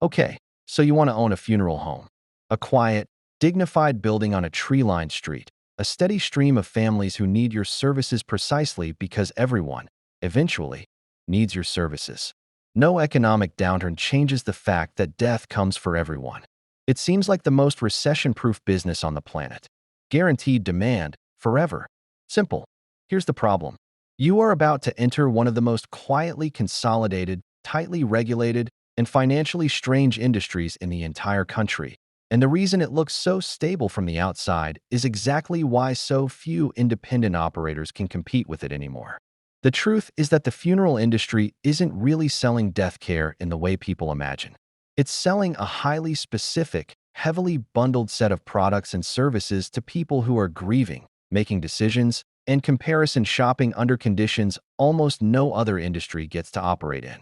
Okay, so you want to own a funeral home. A quiet, dignified building on a tree-lined street. A steady stream of families who need your services precisely because everyone, eventually, needs your services. No economic downturn changes the fact that death comes for everyone. It seems like the most recession-proof business on the planet. Guaranteed demand, forever. Simple. Here's the problem. You are about to enter one of the most quietly consolidated, tightly regulated, and financially strange industries in the entire country. And the reason it looks so stable from the outside is exactly why so few independent operators can compete with it anymore. The truth is that the funeral industry isn't really selling death care in the way people imagine. It's selling a highly specific, heavily bundled set of products and services to people who are grieving, making decisions, and comparison shopping under conditions almost no other industry gets to operate in.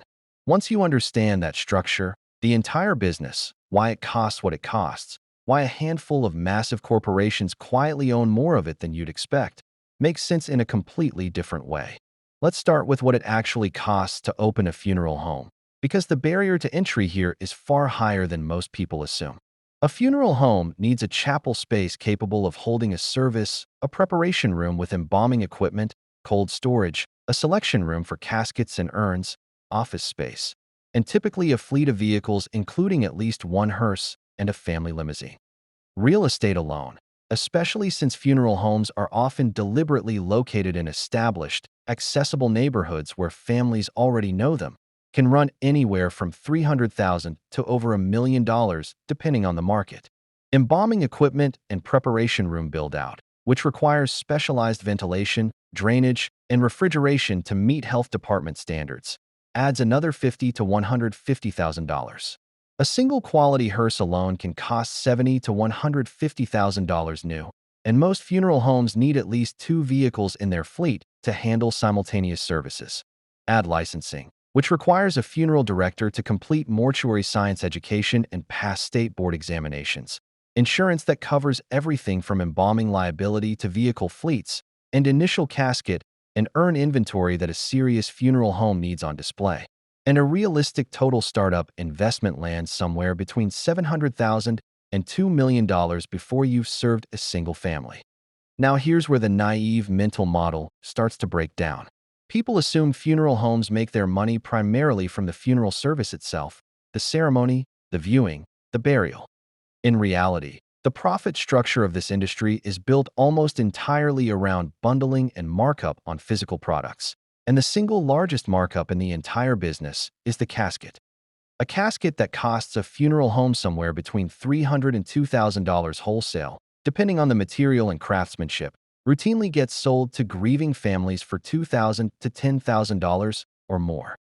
Once you understand that structure, the entire business, why it costs what it costs, why a handful of massive corporations quietly own more of it than you'd expect, makes sense in a completely different way. Let's start with what it actually costs to open a funeral home, because the barrier to entry here is far higher than most people assume. A funeral home needs a chapel space capable of holding a service, a preparation room with embalming equipment, cold storage, a selection room for caskets and urns, office space, and typically a fleet of vehicles including at least one hearse and a family limousine. Real estate alone, especially since funeral homes are often deliberately located in established, accessible neighborhoods where families already know them, can run anywhere from $300,000 to over $1 million depending on the market. Embalming equipment and preparation room build-out, which requires specialized ventilation, drainage, and refrigeration to meet health department standards, adds another $50,000 to $150,000. A single quality hearse alone can cost $70,000 to $150,000 new, and most funeral homes need at least 2 vehicles in their fleet to handle simultaneous services. Add licensing, which requires a funeral director to complete mortuary science education and pass state board examinations. Insurance that covers everything from embalming liability to vehicle fleets, and initial casket and urn inventory that a serious funeral home needs on display. And a realistic total startup investment lands somewhere between $700,000 and $2 million before you've served a single family. Now here's where the naive mental model starts to break down. People assume funeral homes make their money primarily from the funeral service itself, the ceremony, the viewing, the burial. In reality, the profit structure of this industry is built almost entirely around bundling and markup on physical products. And the single largest markup in the entire business is the casket. A casket that costs a funeral home somewhere between $300 and $2,000 wholesale, depending on the material and craftsmanship, routinely gets sold to grieving families for $2,000 to $10,000 or more.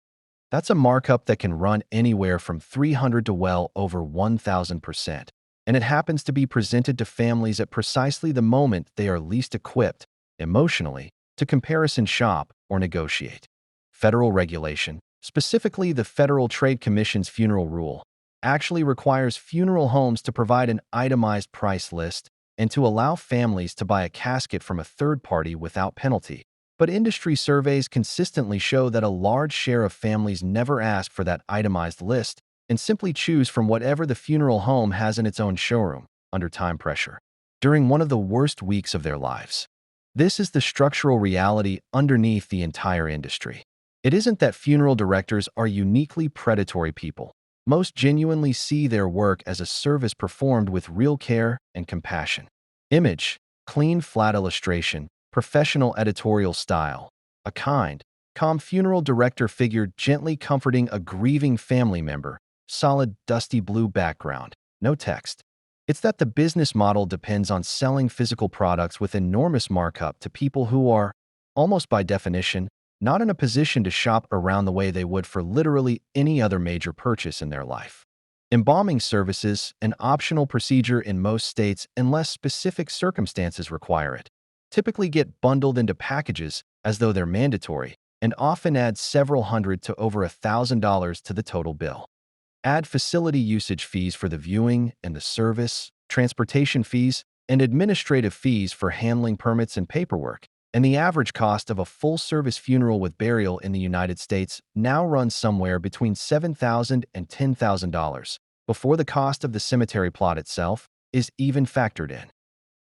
That's a markup that can run anywhere from 300 to well over 1,000%. And it happens to be presented to families at precisely the moment they are least equipped, emotionally, to comparison shop or negotiate. Federal regulation, specifically the Federal Trade Commission's funeral rule, actually requires funeral homes to provide an itemized price list and to allow families to buy a casket from a third party without penalty. But industry surveys consistently show that a large share of families never ask for that itemized list and simply choose from whatever the funeral home has in its own showroom, under time pressure, during one of the worst weeks of their lives. This is the structural reality underneath the entire industry. It isn't that funeral directors are uniquely predatory people. Most genuinely see their work as a service performed with real care and compassion. Image, clean, flat illustration, professional editorial style. A kind, calm funeral director figure gently comforting a grieving family member. Solid, dusty blue background. No text. It's that the business model depends on selling physical products with enormous markup to people who are, almost by definition, not in a position to shop around the way they would for literally any other major purchase in their life. Embalming services, an optional procedure in most states unless specific circumstances require it, typically get bundled into packages as though they're mandatory and often add several hundred to over $1,000 to the total bill. Add facility usage fees for the viewing and the service, transportation fees, and administrative fees for handling permits and paperwork, and the average cost of a full-service funeral with burial in the United States now runs somewhere between $7,000 and $10,000, before the cost of the cemetery plot itself is even factored in.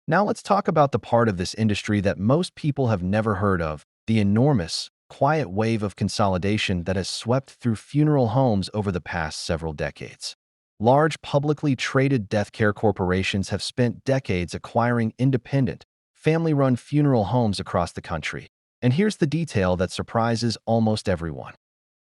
Now let's talk about the part of this industry that most people have never heard of, the enormous, quiet wave of consolidation that has swept through funeral homes over the past several decades. Large publicly traded death care corporations have spent decades acquiring independent, family-run funeral homes across the country. And here's the detail that surprises almost everyone.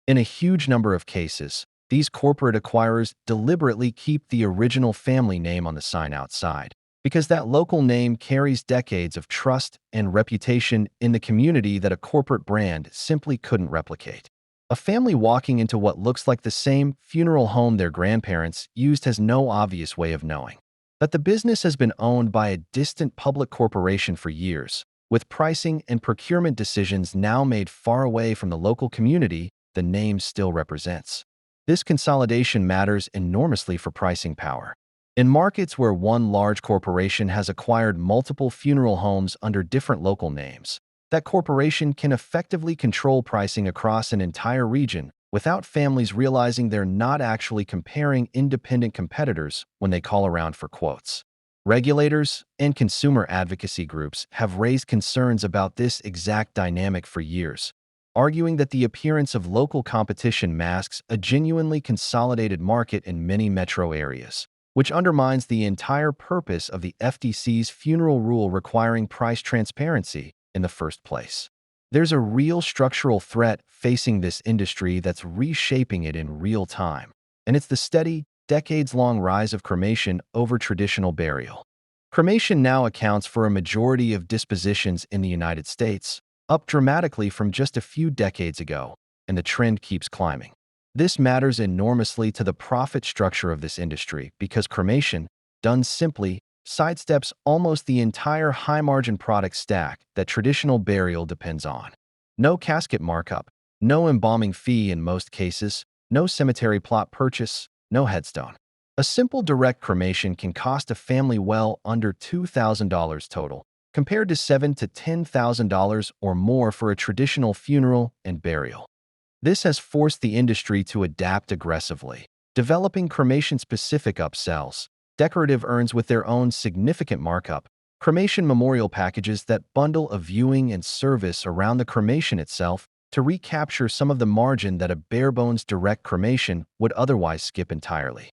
In a huge number of cases, these corporate acquirers deliberately keep the original family name on the sign outside, because that local name carries decades of trust and reputation in the community that a corporate brand simply couldn't replicate. A family walking into what looks like the same funeral home their grandparents used has no obvious way of knowing that the business has been owned by a distant public corporation for years, with pricing and procurement decisions now made far away from the local community the name still represents. This consolidation matters enormously for pricing power. In markets where one large corporation has acquired multiple funeral homes under different local names, that corporation can effectively control pricing across an entire region without families realizing they're not actually comparing independent competitors when they call around for quotes. Regulators and consumer advocacy groups have raised concerns about this exact dynamic for years, arguing that the appearance of local competition masks a genuinely consolidated market in many metro areas, which undermines the entire purpose of the FTC's funeral rule requiring price transparency in the first place. There's a real structural threat facing this industry that's reshaping it in real time, and it's the steady, decades-long rise of cremation over traditional burial. Cremation now accounts for a majority of dispositions in the United States, up dramatically from just a few decades ago, and the trend keeps climbing. This matters enormously to the profit structure of this industry because cremation, done simply, sidesteps almost the entire high-margin product stack that traditional burial depends on. No casket markup, no embalming fee in most cases, no cemetery plot purchase, no headstone. A simple direct cremation can cost a family well under $2,000 total, compared to $7,000 to $10,000 or more for a traditional funeral and burial. This has forced the industry to adapt aggressively, developing cremation-specific upsells, decorative urns with their own significant markup, cremation memorial packages that bundle a viewing and service around the cremation itself to recapture some of the margin that a bare-bones direct cremation would otherwise skip entirely.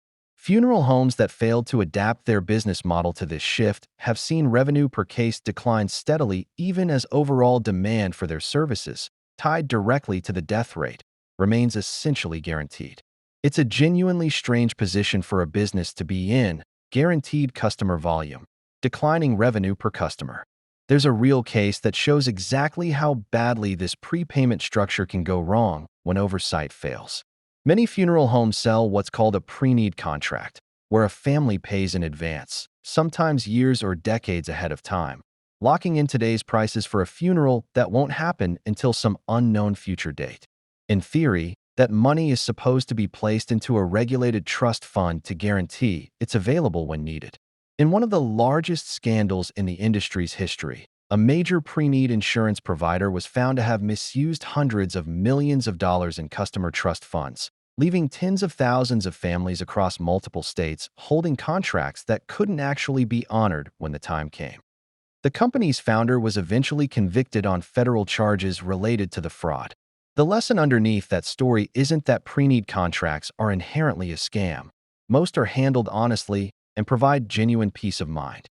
Funeral homes that failed to adapt their business model to this shift have seen revenue per case decline steadily even as overall demand for their services, tied directly to the death rate, remains essentially guaranteed. It's a genuinely strange position for a business to be in, guaranteed customer volume, declining revenue per customer. There's a real case that shows exactly how badly this prepayment structure can go wrong when oversight fails. Many funeral homes sell what's called a pre-need contract, where a family pays in advance, sometimes years or decades ahead of time, locking in today's prices for a funeral that won't happen until some unknown future date. In theory, that money is supposed to be placed into a regulated trust fund to guarantee it's available when needed. In one of the largest scandals in the industry's history, a major pre-need insurance provider was found to have misused hundreds of millions of dollars in customer trust funds, leaving tens of thousands of families across multiple states holding contracts that couldn't actually be honored when the time came. The company's founder was eventually convicted on federal charges related to the fraud. The lesson underneath that story isn't that pre-need contracts are inherently a scam. Most are handled honestly and provide genuine peace of mind.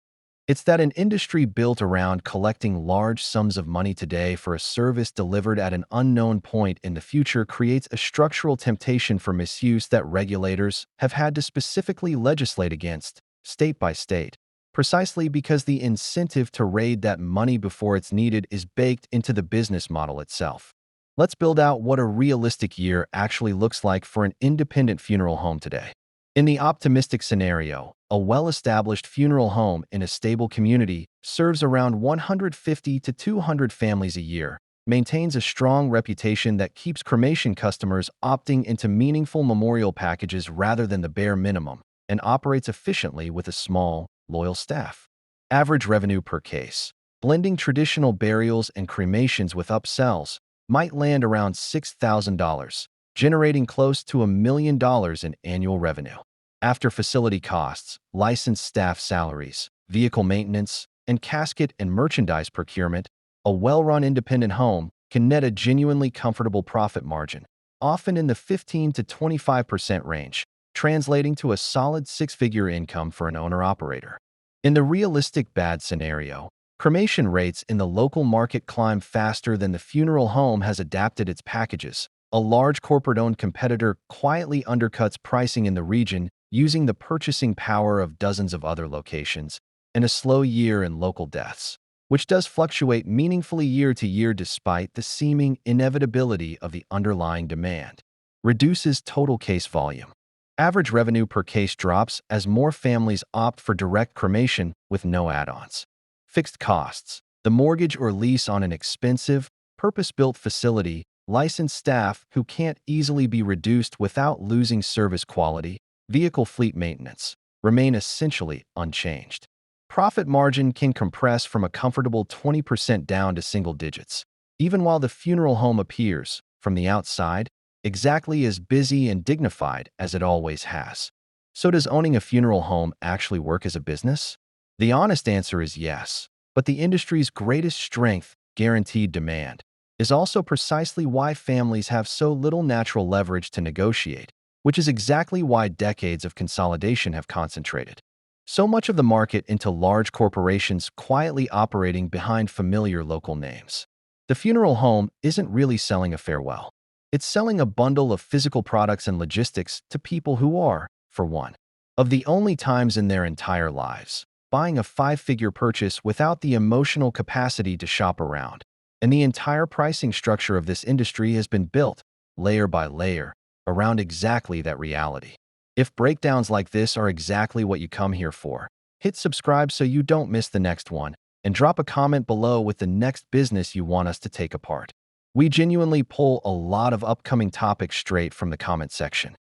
It's that an industry built around collecting large sums of money today for a service delivered at an unknown point in the future creates a structural temptation for misuse that regulators have had to specifically legislate against, state by state, precisely because the incentive to raid that money before it's needed is baked into the business model itself. Let's build out what a realistic year actually looks like for an independent funeral home today. In the optimistic scenario, a well-established funeral home in a stable community serves around 150 to 200 families a year, maintains a strong reputation that keeps cremation customers opting into meaningful memorial packages rather than the bare minimum, and operates efficiently with a small, loyal staff. Average revenue per case, blending traditional burials and cremations with upsells, might land around $6,000, generating close to $1 million in annual revenue. After facility costs, licensed staff salaries, vehicle maintenance, and casket and merchandise procurement, a well-run independent home can net a genuinely comfortable profit margin, often in the 15 to 25% range, translating to a solid six-figure income for an owner-operator. In the realistic bad scenario, cremation rates in the local market climb faster than the funeral home has adapted its packages. A large corporate-owned competitor quietly undercuts pricing in the region using the purchasing power of dozens of other locations, and a slow year in local deaths, which does fluctuate meaningfully year to year despite the seeming inevitability of the underlying demand, reduces total case volume. Average revenue per case drops as more families opt for direct cremation with no add-ons. Fixed costs. The mortgage or lease on an expensive, purpose-built facility, licensed staff who can't easily be reduced without losing service quality, vehicle fleet maintenance, remain essentially unchanged. Profit margin can compress from a comfortable 20% down to single digits, even while the funeral home appears, from the outside, exactly as busy and dignified as it always has. So does owning a funeral home actually work as a business? The honest answer is yes, but the industry's greatest strength, guaranteed demand, is also precisely why families have so little natural leverage to negotiate, which is exactly why decades of consolidation have concentrated so much of the market into large corporations quietly operating behind familiar local names. The funeral home isn't really selling a farewell. It's selling a bundle of physical products and logistics to people who are, for one, of the only times in their entire lives, buying a five-figure purchase without the emotional capacity to shop around. And the entire pricing structure of this industry has been built, layer by layer, around exactly that reality. If breakdowns like this are exactly what you come here for, hit subscribe so you don't miss the next one, and drop a comment below with the next business you want us to take apart. We genuinely pull a lot of upcoming topics straight from the comment section.